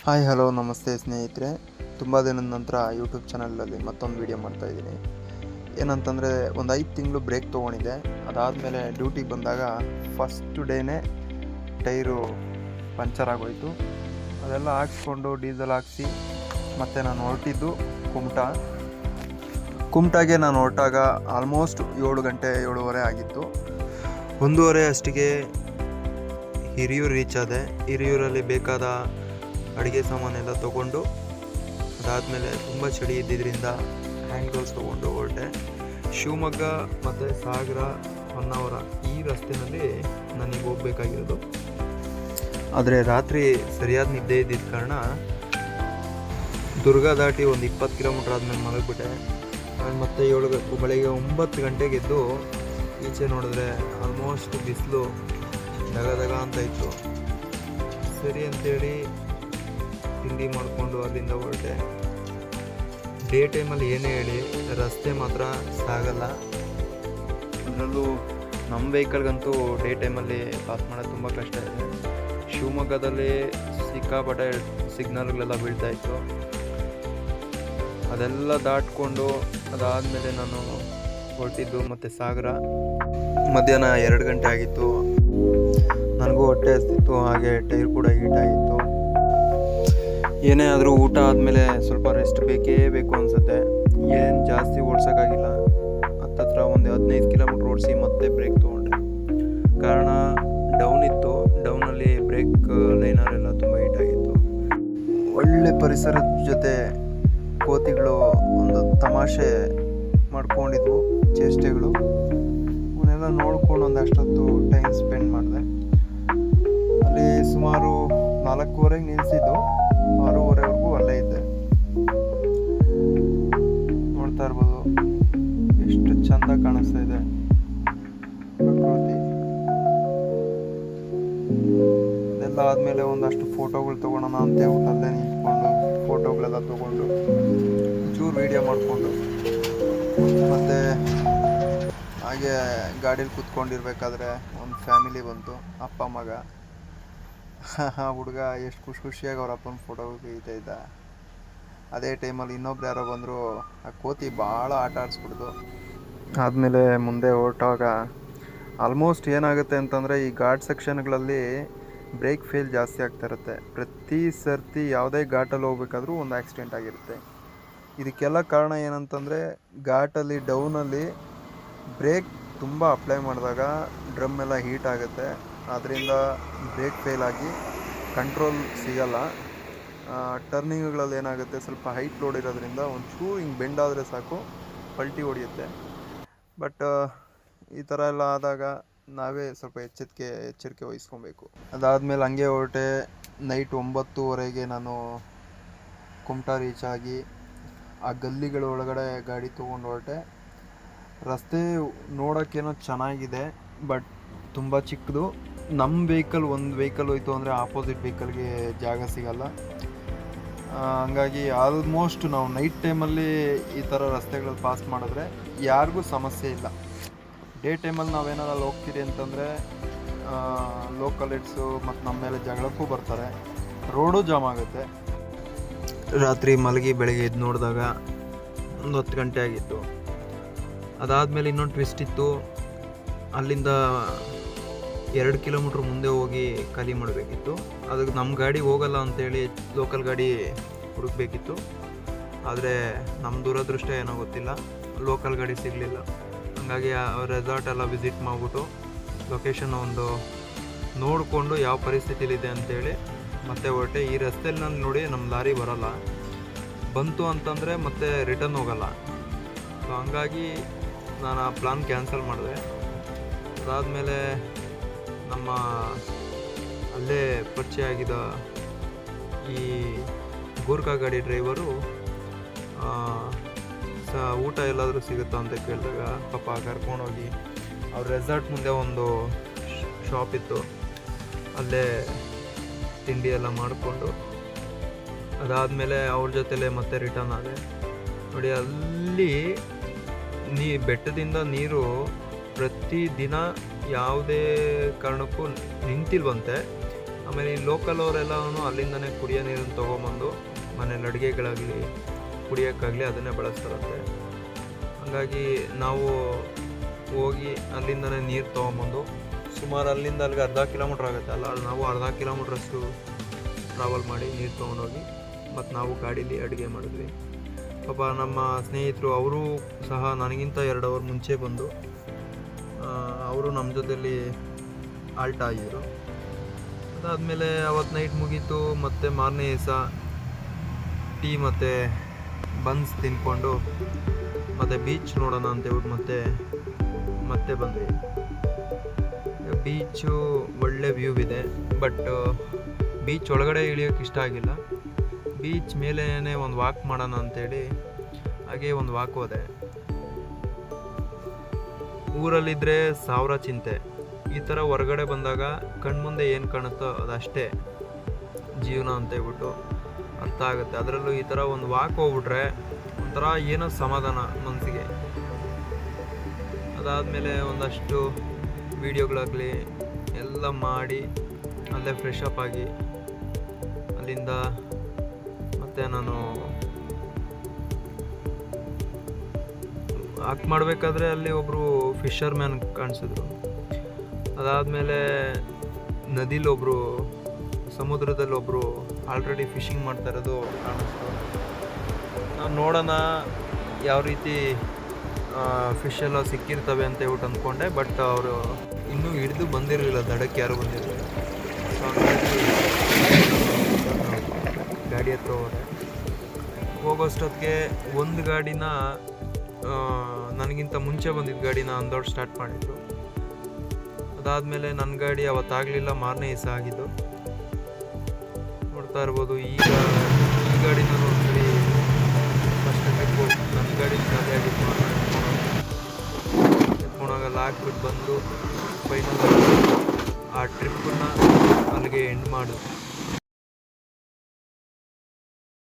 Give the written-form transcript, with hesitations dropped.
Hi hello ನಮಸ್ತೆ ಸ್ನೇಹಿತರೆ. ತುಂಬ ದಿನದ ನಂತರ ಯೂಟ್ಯೂಬ್ ಚಾನಲಲ್ಲಿ ಮತ್ತೊಂದು ವೀಡಿಯೋ ಮಾಡ್ತಾಯಿದ್ದೀನಿ. ಏನಂತಂದರೆ ಒಂದು 5 ತಿಂಗಳು ಬ್ರೇಕ್ ತೊಗೊಂಡಿದ್ದೆ. ಅದಾದಮೇಲೆ ಡ್ಯೂಟಿಗೆ ಬಂದಾಗ ಫಸ್ಟ್ ಡೇನೇ ಟೈರು ಪಂಚರ್ ಆಗೋಯಿತು. ಅದೆಲ್ಲ ಹಾಕ್ಸ್ಕೊಂಡು ಡೀಸೆಲ್ ಹಾಕ್ಸಿ ಮತ್ತು ನಾನು ಹೊರಟಿದ್ದು ಕುಮಟಾಗೆ ನಾನು ಹೊರಟಾಗ ಆಲ್ಮೋಸ್ಟ್ 7 ಗಂಟೆ 7:30 ಆಗಿತ್ತು. 1:30 ಅಷ್ಟಿಗೆ ಹಿರಿಯೂರು ರೀಚ್ ಆದೆ. ಹಿರಿಯೂರಲ್ಲಿ ಬೇಕಾದ ಅಡುಗೆ ಸಾಮಾನೆಲ್ಲ ತೊಗೊಂಡು ಅದಾದಮೇಲೆ ತುಂಬ ಚಳಿ ಇದ್ದಿದ್ದರಿಂದ ಹ್ಯಾಂಡ್ ಗ್ಲೌಸ್ ತೊಗೊಂಡು ಹೊರಟೆ. ಶಿವಮೊಗ್ಗ ಮತ್ತು ಸಾಗರ ಹೊನ್ನಾವರ ಈ ರಸ್ತೆಯಲ್ಲಿ ನನಗೆ ಹೋಗಬೇಕಾಗಿರೋದು. ಆದರೆ ರಾತ್ರಿ ಸರಿಯಾದ ನಿದ್ದೆ ಇದ್ದಿದ್ದ ಕಾರಣ ದುರ್ಗ ದಾಟಿ ಒಂದು 20 ಕಿಲೋಮೀಟ್ರ್ ಆದಮೇಲೆ ಮಲಗಿಬಿಟ್ಟೆ. ಮತ್ತು ಬೆಳಗ್ಗೆ 9 ಗಂಟೆಗೆ ಎದ್ದು ಈಚೆ ನೋಡಿದ್ರೆ ಆಲ್ಮೋಸ್ಟ್ ಬಿಸಿಲು ದಗ ಅಂತ ಇತ್ತು. ಸರಿ ಅಂತೇಳಿ ತಿಂಡಿ ಮಾಡಿಕೊಂಡು ಅಲ್ಲಿಂದ ಹೊರಟೆ. ಡೇ ಟೈಮಲ್ಲಿ ಏನೇ ಹೇಳಿ ರಸ್ತೆ ಮಾತ್ರ ಸಾಗಲ್ಲ. ಅದರಲ್ಲೂ ನಮ್ಮ ವೆಹಿಕಲ್ಗಂತೂ ಡೇ ಟೈಮಲ್ಲಿ ಪಾಸ್ ಮಾಡೋದು ತುಂಬ ಕಷ್ಟ ಇದೆ. ಶಿವಮೊಗ್ಗದಲ್ಲಿ ಸಿಕ್ಕಾಪಟ್ಟೆ ಸಿಗ್ನಲ್ಗಳೆಲ್ಲ ಬೀಳ್ತಾ ಇತ್ತು. ಅದೆಲ್ಲ ದಾಟ್ಕೊಂಡು ಅದಾದಮೇಲೆ ನಾನು ಹೊರಟಿದ್ದು ಮತ್ತು ಸಾಗರ. ಮಧ್ಯಾಹ್ನ 2 ಗಂಟೆ ಆಗಿತ್ತು. ನನಗೂ ಹೊಟ್ಟೆ ಹಸ್ತಿತ್ತು, ಹಾಗೆ ಟೈರ್ ಕೂಡ ಹೀಟ್ ಆಗಿತ್ತು. ಏನೇ ಆದರೂ ಊಟ ಆದಮೇಲೆ ಸ್ವಲ್ಪ ರೆಸ್ಟ್ ಬೇಕೇ ಬೇಕು ಅನಿಸುತ್ತೆ. ಏನು ಜಾಸ್ತಿ ಓಡ್ಸೋಕ್ಕಾಗಿಲ್ಲ. ಹತ್ತತ್ರ ಒಂದು 15 ಕಿಲೋಮೀಟ್ರ್ ಓಡಿಸಿ ಮತ್ತೆ ಬ್ರೇಕ್ ತೊಗೊಂಡೆ. ಕಾರಣ ಡೌನ್ ಇತ್ತು. ಡೌನಲ್ಲಿ ಬ್ರೇಕ್ ಲೈನರೆಲ್ಲ ತುಂಬ ಹೀಟ್ ಆಗಿತ್ತು. ಒಳ್ಳೆ ಪರಿಸರದ ಜೊತೆ ಕೋತಿಗಳು ಒಂದು ತಮಾಷೆ ಮಾಡ್ಕೊಂಡಿದ್ವು, ಚೇಷ್ಟೆಗಳು. ಅವನ್ನೆಲ್ಲ ನೋಡ್ಕೊಂಡು ಒಂದಷ್ಟೊತ್ತು ಟೈಮ್ ಸ್ಪೆಂಡ್ ಮಾಡಿದೆ. ಅಲ್ಲಿ ಸುಮಾರು 4:30ಗೆ ನಿಲ್ಲಿಸಿದ್ದು, 6:30ವರೆಗೂ ಅಲ್ಲೇ ಇದ್ದೆ. ನೋಡ್ತಾ ಇರ್ಬೋದು ಎಷ್ಟು ಚಂದ ಕಾಣಿಸ್ತಾ ಇದೆ ಪ್ರಕೃತಿ. ಇದೆಲ್ಲ ಆದಮೇಲೆ ಒಂದಷ್ಟು ಫೋಟೋಗಳು ತೊಗೊಳೋಣ ಅಂತ ಹೇಳ್ಬಿಟ್ಟು ಅಲ್ಲೇ ನಿಂತ್ಕೊಂಡು ಫೋಟೋಗಳೆಲ್ಲ ತೊಗೊಂಡು ಚೂರು ವೀಡಿಯೋ ಮಾಡಿಕೊಂಡು ಮತ್ತು ಹಾಗೆ ಗಾಡೀಲಿ ಕೂತ್ಕೊಂಡಿರ್ಬೇಕಾದ್ರೆ ಒಂದು ಫ್ಯಾಮಿಲಿ ಬಂತು, ಅಪ್ಪ ಮಗ. ಹುಡುಗ ಎಷ್ಟು ಖುಷಿಯಾಗಿ ಅವ್ರ ಅಪ್ಪನ ಫೋಟೋ ತೆಗಿತಾ ಇದ್ದ. ಅದೇ ಟೈಮಲ್ಲಿ ಇನ್ನೊಬ್ರು ಯಾರೋ ಬಂದರು. ಆ ಕೋತಿ ಭಾಳ ಆಟ ಆಡಿಸ್ಬಿಡ್ತು. ಆದಮೇಲೆ ಮುಂದೆ ಹೊರಟಾಗ ಆಲ್ಮೋಸ್ಟ್ ಏನಾಗುತ್ತೆ ಅಂತಂದರೆ ಈ ಘಾಟ್ ಸೆಕ್ಷನ್ಗಳಲ್ಲಿ ಬ್ರೇಕ್ ಫೇಲ್ ಜಾಸ್ತಿ ಆಗ್ತಾ ಇರುತ್ತೆ. ಪ್ರತಿ ಸರ್ತಿ ಯಾವುದೇ ಘಾಟಲ್ಲಿ ಹೋಗ್ಬೇಕಾದ್ರೂ ಒಂದು ಆಕ್ಸಿಡೆಂಟ್ ಆಗಿರುತ್ತೆ. ಇದಕ್ಕೆಲ್ಲ ಕಾರಣ ಏನಂತಂದರೆ ಘಾಟಲ್ಲಿ ಡೌನಲ್ಲಿ ಬ್ರೇಕ್ ತುಂಬ ಅಪ್ಲೈ ಮಾಡಿದಾಗ ಡ್ರಮ್ ಎಲ್ಲ ಹೀಟ್ ಆಗುತ್ತೆ. ಅದರಿಂದ ಬ್ರೇಕ್ ಫೇಲ್ ಆಗಿ ಕಂಟ್ರೋಲ್ ಸಿಗಲ್ಲ. ಟರ್ನಿಂಗ್ಗಳಲ್ಲಿ ಏನಾಗುತ್ತೆ, ಸ್ವಲ್ಪ ಹೈಟ್ ಲೋಡ್ ಇರೋದ್ರಿಂದ ಒಂಚೂರು ಹಿಂಗೆ ಬೆಂಡ್ ಆದರೆ ಸಾಕು ಪಲ್ಟಿ ಹೊಡೆಯುತ್ತೆ. ಬಟ್ ಈ ಥರ ಎಲ್ಲ ಆದಾಗ ನಾವೇ ಸ್ವಲ್ಪ ಎಚ್ಚರಿಕೆ ವಹಿಸ್ಕೊಬೇಕು. ಅದಾದಮೇಲೆ ಹಂಗೆ ಹೊರಟೆ. ನೈಟ್ 9:30ಗೆ ನಾನು ಕುಮಟಾ ರೀಚ್ ಆಗಿ ಆ ಗಲ್ಲಿಗಳ ಒಳಗಡೆ ಗಾಡಿ ತೊಗೊಂಡು ಹೊರಟೆ. ರಸ್ತೆ ನೋಡೋಕ್ಕೇನೋ ಚೆನ್ನಾಗಿದೆ, ಬಟ್ ತುಂಬ ಚಿಕ್ಕದು. ನಮ್ಮ ಒಂದು ವೆಹಿಕಲ್ ಹೋಯ್ತು ಅಂದರೆ ಆಪೋಸಿಟ್ ವೆಹಿಕಲ್ಗೆ ಜಾಗ ಸಿಗಲ್ಲ. ಹಂಗಾಗಿ ಆಲ್ಮೋಸ್ಟ್ ನಾವು ನೈಟ್ ಟೈಮಲ್ಲಿ ಈ ಥರ ರಸ್ತೆಗಳಲ್ಲಿ ಪಾಸ್ ಮಾಡಿದ್ರೆ ಯಾರಿಗೂ ಸಮಸ್ಯೆ ಇಲ್ಲ. ಡೇ ಟೈಮಲ್ಲಿ ನಾವೇನಾದ್ರು ಹೋಗ್ತೀರಿ ಅಂತಂದರೆ ಲೋಕಲ್ ಹೆಡ್ಸು ಮತ್ತು ನಮ್ಮ ಮೇಲೆ ಜಗಳಕ್ಕೂ ಬರ್ತಾರೆ, ರೋಡು ಜಾಮ್ ಆಗುತ್ತೆ. ರಾತ್ರಿ ಮಲಗಿ ಬೆಳಗ್ಗೆ ಎದ್ದು ನೋಡಿದಾಗ ಒಂದು 10 ಗಂಟೆ ಆಗಿತ್ತು. ಅದಾದಮೇಲೆ ಇನ್ನೊಂದು ಟ್ವಿಸ್ಟ್ ಇತ್ತು. ಅಲ್ಲಿಂದ 2 ಕಿಲೋಮೀಟ್ರ್ ಮುಂದೆ ಹೋಗಿ ಖಾಲಿ ಮಾಡಬೇಕಿತ್ತು. ಅದಕ್ಕೆ ನಮ್ಮ ಗಾಡಿ ಹೋಗಲ್ಲ ಅಂತೇಳಿ ಲೋಕಲ್ ಗಾಡಿ ಹುಡುಕಬೇಕಿತ್ತು. ಆದರೆ ನಮ್ಮ ದುರದೃಷ್ಟ ಏನೋ ಗೊತ್ತಿಲ್ಲ, ಲೋಕಲ್ ಗಾಡಿ ಸಿಗಲಿಲ್ಲ. ಹಾಗಾಗಿ ರೆಸಾರ್ಟ್ ಎಲ್ಲ ವಿಸಿಟ್ ಮಾಡಿಬಿಟ್ಟು ಲೊಕೇಶನ್ ಒಂದು ನೋಡಿಕೊಂಡು ಯಾವ ಪರಿಸ್ಥಿತಿಲಿದೆ ಅಂತೇಳಿ ಮತ್ತೆ ಹೊರಟೆ. ಈ ರಸ್ತೆಯಲ್ಲಿ ನಾನು ನೋಡಿ ನಮ್ಮ ಲಾರಿ ಬರೋಲ್ಲ, ಬಂತು ಅಂತಂದರೆ ಮತ್ತೆ ರಿಟರ್ನ್ ಹೋಗಲ್ಲ. ಸೊ ಹಂಗಾಗಿ ನಾನು ಆ ಪ್ಲಾನ್ ಕ್ಯಾನ್ಸಲ್ ಮಾಡಿದೆ. ಅದಾದಮೇಲೆ ನಮ್ಮ ಅಲ್ಲೇ ಪರಿಚಯ ಆಗಿದ್ದ ಈ ಗೂರ್ಖಾ ಗಾಡಿ ಡ್ರೈವರು ಊಟ ಎಲ್ಲಾದರೂ ಸಿಗುತ್ತಾ ಅಂತ ಕೇಳಿದಾಗ ಪಾಪ ಕರ್ಕೊಂಡೋಗಿ ಅವ್ರ ರೆಸಾರ್ಟ್ ಮುಂದೆ ಒಂದು ಶಾಪ್ ಇತ್ತು, ಅಲ್ಲೇ ತಿಂಡಿ ಎಲ್ಲ ಮಾಡಿಕೊಂಡು ಅದಾದಮೇಲೆ ಅವ್ರ ಜೊತೆಲೇ ಮತ್ತೆ ರಿಟರ್ನ್ ಆದೆ. ನೋಡಿ, ಅಲ್ಲಿ ಬೆಟ್ಟದಿಂದ ನೀರು ಪ್ರತಿದಿನ ಯಾವುದೇ ಕಾರಣಕ್ಕೂ ನಿಂತಿಲ್ವಂತೆ. ಆಮೇಲೆ ಈ ಲೋಕಲ್ ಅವರೆಲ್ಲನೂ ಅಲ್ಲಿಂದನೇ ಕುಡಿಯೋ ನೀರನ್ನು ತೊಗೊಂಬಂದು ಮನೇಲಿ ಅಡುಗೆಗಳಾಗಲಿ ಕುಡಿಯೋಕ್ಕಾಗಲಿ ಅದನ್ನೇ ಬಳಸ್ತಾರಂತೆ. ಹಾಗಾಗಿ ನಾವು ಹೋಗಿ ಅಲ್ಲಿಂದನೇ ನೀರು ತೊಗೊಂಬಂದು ಸುಮಾರು ಅಲ್ಲಿಂದ ಅಲ್ಲಿಗೆ ಅರ್ಧ ಕಿಲೋಮೀಟ್ರ್ ಆಗುತ್ತೆ ಅಲ್ಲ, ನಾವು ಅರ್ಧ ಕಿಲೋಮೀಟ್ರಷ್ಟು ಟ್ರಾವೆಲ್ ಮಾಡಿ ನೀರು ತೊಗೊಂಡೋಗಿ ಮತ್ತು ನಾವು ಗಾಡೀಲಿ ಅಡುಗೆ ಮಾಡಿದ್ವಿ. ಪಾಪ ನಮ್ಮ ಸ್ನೇಹಿತರು ಅವರು ಸಹ ನನಗಿಂತ 2 ಅವರ್ ಮುಂಚೆ ಬಂದು ಅವರು ನಮ್ಮ ಜೊತೆಯಲ್ಲಿ ಆಲ್ಟ್ ಆಗಿದ್ರು. ಅದಾದಮೇಲೆ ಅವತ್ತು ನೈಟ್ ಮುಗೀತು. ಮತ್ತು ಮಾರನೇ ದಿವಸ ಟೀ ಮತ್ತು ಬನ್ಸ್ ತಿಂದ್ಕೊಂಡು ಮತ್ತು ಬೀಚ್ ನೋಡೋಣ ಅಂತೇಳ್ಬಿಟ್ಟು ಮತ್ತೆ ಬಂದ್ವಿ. ಬೀಚು ಒಳ್ಳೆ ವ್ಯೂ ಇದೆ, ಬಟ್ ಬೀಚ್ ಒಳಗಡೆ ಇಳಿಯೋಕ್ಕೆ ಇಷ್ಟ ಆಗಿಲ್ಲ. ಬೀಚ್ ಮೇಲೇ ಒಂದು ವಾಕ್ ಮಾಡೋಣ ಅಂತೇಳಿ ಹಾಗೆ ಒಂದು ವಾಕ್ ಹೋದೆ. ಊರಲ್ಲಿದ್ದರೆ 1000 ಚಿಂತೆ, ಈ ಥರ ಹೊರಗಡೆ ಬಂದಾಗ ಕಣ್ಮುಂದೆ ಏನು ಕಾಣುತ್ತೋ ಅದಷ್ಟೇ ಜೀವನ ಅಂತೇಳ್ಬಿಟ್ಟು ಅರ್ಥ ಆಗುತ್ತೆ. ಅದರಲ್ಲೂ ಈ ಥರ ಒಂದು ವಾಕ್ ಹೋಗ್ಬಿಟ್ರೆ ಒಂಥರ ಏನೋ ಸಮಾಧಾನ ಮನಸ್ಸಿಗೆ. ಅದಾದಮೇಲೆ ಒಂದಷ್ಟು ವೀಡಿಯೋಗಳಾಗಲಿ ಎಲ್ಲ ಮಾಡಿ ಅಲ್ಲೇ ಫ್ರೆಶ್ ಅಪ್ ಆಗಿ ಅಲ್ಲಿಂದ ಮತ್ತೆ ನಾನು ವಾಕ್ ಮಾಡಬೇಕಾದ್ರೆ ಅಲ್ಲಿ ಒಬ್ಬರು ಫಿಶರ್ ಮ್ಯಾನ್ ಕಾಣಿಸಿದ್ರು. ಅದಾದಮೇಲೆ ನದಿಲೊಬ್ಬರು, ಸಮುದ್ರದಲ್ಲೊಬ್ಬರು ಆಲ್ರೆಡಿ ಫಿಶಿಂಗ್ ಮಾಡ್ತಾ ಇರೋದು ಕಾಣಿಸ್ತು. ನಾವು ನೋಡೋಣ ಯಾವ ರೀತಿ ಫಿಶ್ ಎಲ್ಲ ಸಿಕ್ಕಿರ್ತವೆ ಅಂತ ಹೇಳ್ಬಿಟ್ಟು ಅಂದ್ಕೊಂಡೆ, ಬಟ್ ಅವರು ಇನ್ನೂ ಹಿಡಿದು ಬಂದಿರಲಿಲ್ಲ, ದಡಕ್ಕೆ ಯಾರು ಬಂದಿರಲಿಲ್ಲ. ಸೊ ಹಂಗಾಗಿ ಗಾಡಿ ಹತ್ರ ಹೋಗೋಷ್ಟೊತ್ತಿಗೆ ಒಂದು ಗಾಡಿನ ನನಗಿಂತ ಮುಂಚೆ ಬಂದಿದ್ದ ಗಾಡಿನ ಅಂದೋಡು ಸ್ಟಾರ್ಟ್ ಮಾಡಿದ್ರು. ಅದಾದಮೇಲೆ ನನ್ನ ಗಾಡಿ ಅವತ್ತಾಗಲಿಲ್ಲ, ಮಾರನೇ ದಿವಸ ಆಗಿದ್ದು. ನೋಡ್ತಾ ಇರ್ಬೋದು. ಈಗ ಈ ಗಾಡಿನ ನೋಡ್ತೀವಿ ಫಸ್ಟ್ ಟ್ರಿಪ್ಪು ನನ್ನ ಗಾಡಿ ಖಾಲಿ ಆಗಿತ್ತು, ಎತ್ಕೊಂಡೋಗಲ್ಲ ಹಾಕ್ಬಿಟ್ಟು ಬಂದು ಫೈನಲ್ ಆ ಟ್ರಿಪ್ಪನ್ನು ಅಲ್ಲಿಗೆ ಎಂಡ್ ಮಾಡು.